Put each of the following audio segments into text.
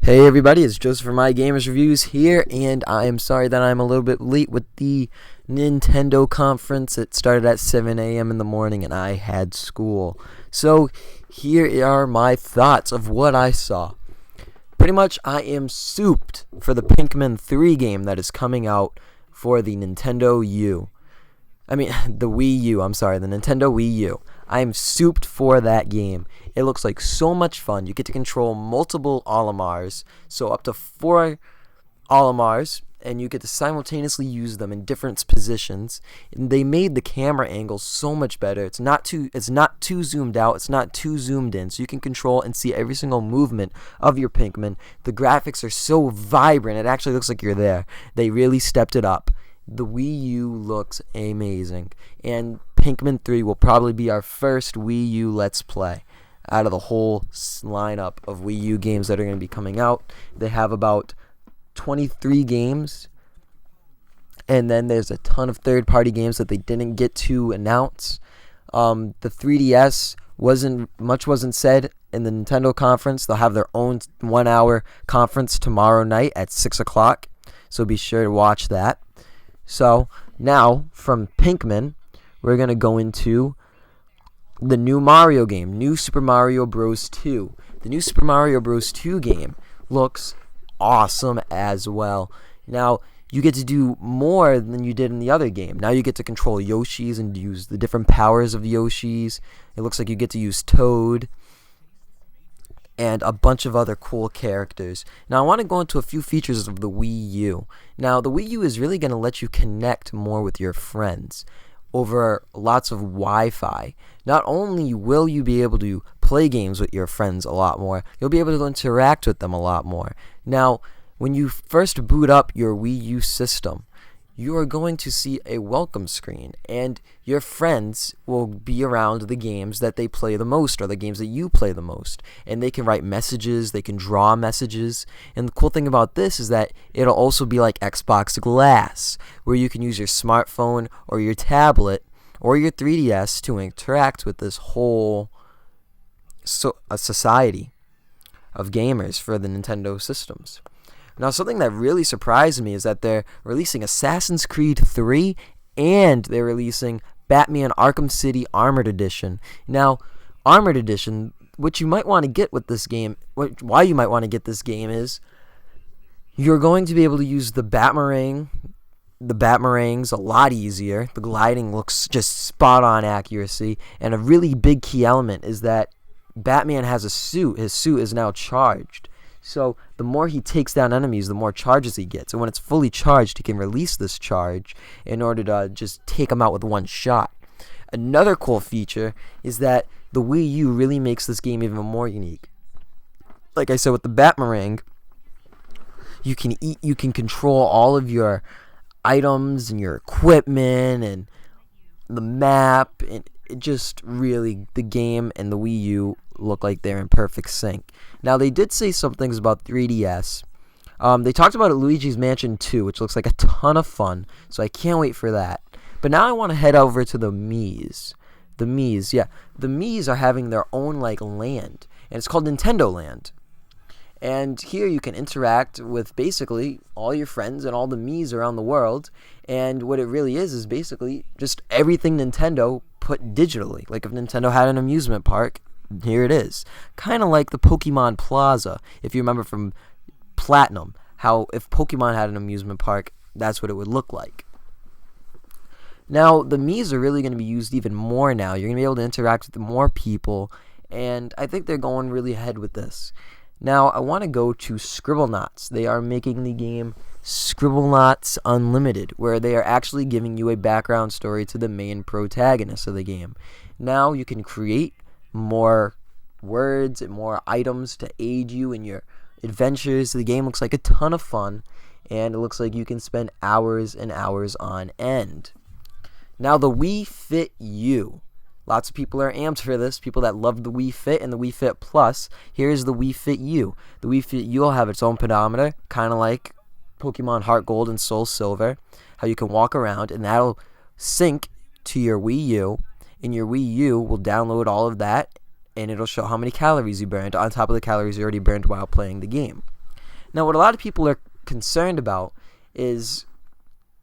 Hey everybody, it's Joseph from MyGamersReviews here, and I am sorry that I'm a little bit late with the Nintendo conference. It started at 7 a.m. in the morning and I had school. So here are my thoughts of what I saw. Pretty much I am souped for the Pikmin 3 game that is coming out for the Nintendo U. The Wii U, the Nintendo Wii U. I am souped for that game. It looks like so much fun. You get to control multiple Olimars, so up to 4 Olimars, and you get to simultaneously use them in different positions. And they made the camera angle so much better. It's not too zoomed out, it's not too zoomed in, so you can control and see every single movement of your Pikmin. The graphics are so vibrant, it actually looks like you're there. They really stepped it up. The Wii U looks amazing, and Pikmin 3 will probably be our first Wii U Let's Play out of the whole lineup of Wii U games that are going to be coming out. They have about 23 games, and then there's a ton of third-party games that they didn't get to announce. The 3DS wasn't said in the Nintendo conference. They'll have their own 1-hour conference tomorrow night at 6 o'clock, so be sure to watch that. So now from Pikmin, we're going to go into the new Mario game, New Super Mario Bros. 2. The New Super Mario Bros. 2 game looks awesome as well. Now, you get to do more than you did in the other game. Now you get to control Yoshis and use the different powers of Yoshis. It looks like you get to use Toad and a bunch of other cool characters. Now, I want to go into a few features of the Wii U. Now, the Wii U is really going to let you connect more with your friends over lots of Wi-Fi. Not only will you be able to play games with your friends a lot more, you'll be able to interact with them a lot more. Now, when you first boot up your Wii U system, you are going to see a welcome screen, and your friends will be around the games that they play the most, or the games that you play the most, and they can write messages, they can draw messages. And the cool thing about this is that it'll also be like Xbox Glass, where you can use your smartphone or your tablet or your 3DS to interact with this whole society of gamers for the Nintendo systems. Now, something that really surprised me is that they're releasing Assassin's Creed 3 and they're releasing Batman Arkham City Armored Edition. Now, Armored Edition, what you might want to get with this game, why you might want to get this game is you're going to be able to use the Batarangs a lot easier. The gliding looks just spot-on accuracy, and a really big key element is that Batman has a suit. His suit is now charged. So the more he takes down enemies, the more charges he gets. And when it's fully charged, he can release this charge in order to just take them out with one shot. Another cool feature is that the Wii U really makes this game even more unique. Like I said, with the Batarang, you can control all of your items and your equipment and the map, and it just really, the game and the Wii U look like they're in perfect sync. Now, they did say some things about 3DS. They talked about Luigi's Mansion 2, which looks like a ton of fun, so I can't wait for that. But now I want to head over to the Miis. The Miis are having their own land, and it's called Nintendo Land. And here you can interact with basically all your friends and all the Miis around the world. And what it really is basically just everything Nintendo put digitally. Like if Nintendo had an amusement park, here it is. Kind of like the Pokemon Plaza, if you remember from Platinum, how if Pokemon had an amusement park, that's what it would look like. Now, the Miis are really going to be used even more now. You're going to be able to interact with more people, and I think they're going really ahead with this. Now, I want to go to Scribblenauts. They are making the game Scribblenauts Unlimited, where they are actually giving you a background story to the main protagonist of the game. Now, you can create more words and more items to aid you in your adventures. The game looks like a ton of fun, and it looks like you can spend hours and hours on end. Now, the Wii Fit U. Lots of people are amped for this, people that love the Wii Fit and the Wii Fit Plus. Here's the Wii Fit U. The Wii Fit U will have its own pedometer, kind of like Pokemon Heart Gold and Soul Silver, how you can walk around, and that'll sync to your Wii U, and your Wii U will download all of that, and it'll show how many calories you burned on top of the calories you already burned while playing the game. Now, what a lot of people are concerned about is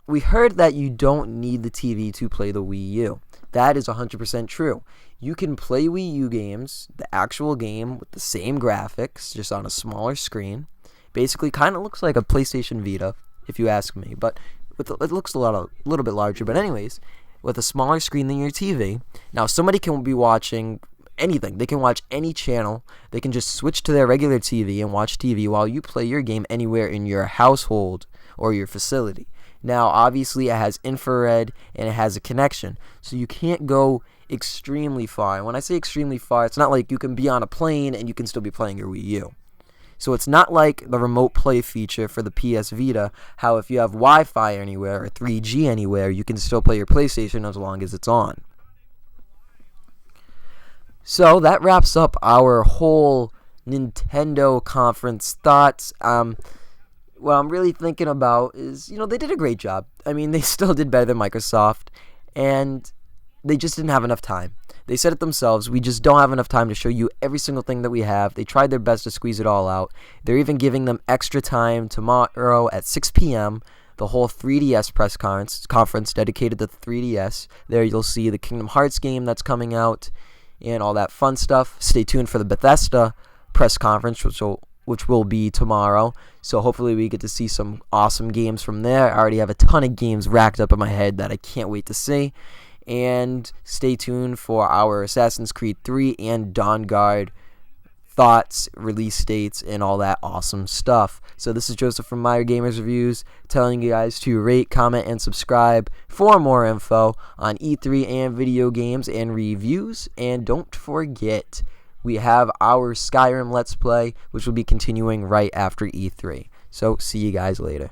we heard that you don't need the TV to play the Wii U. That is 100% true. You can play Wii U games, the actual game, with the same graphics, just on a smaller screen. Basically, kind of looks like a PlayStation Vita, if you ask me, but it looks a little bit larger. But anyways, with a smaller screen than your TV. Now, somebody can be watching anything. They can watch any channel. They can just switch to their regular TV and watch TV while you play your game anywhere in your household or your facility. Now, obviously, it has infrared and it has a connection, so you can't go extremely far. And when I say extremely far, it's not like you can be on a plane and you can still be playing your Wii U. So it's not like the remote play feature for the PS Vita, how if you have Wi-Fi anywhere or 3G anywhere, you can still play your PlayStation as long as it's on. So that wraps up our whole Nintendo conference thoughts. What I'm really thinking about is, they did a great job. I mean, they still did better than Microsoft, and they just didn't have enough time. They said it themselves, we just don't have enough time to show you every single thing that we have. They tried their best to squeeze it all out. They're even giving them extra time tomorrow at 6 p.m., the whole 3DS press conference dedicated to the 3DS. There you'll see the Kingdom Hearts game that's coming out and all that fun stuff. Stay tuned for the Bethesda press conference, which will be tomorrow. So hopefully we get to see some awesome games from there. I already have a ton of games racked up in my head that I can't wait to see. And stay tuned for our Assassin's Creed 3 and Dawn Guard thoughts, release dates, and all that awesome stuff. So this is Joseph from MyGamersReviews telling you guys to rate, comment, and subscribe for more info on E3 and video games and reviews. And don't forget, we have our Skyrim Let's Play, which will be continuing right after E3. So see you guys later.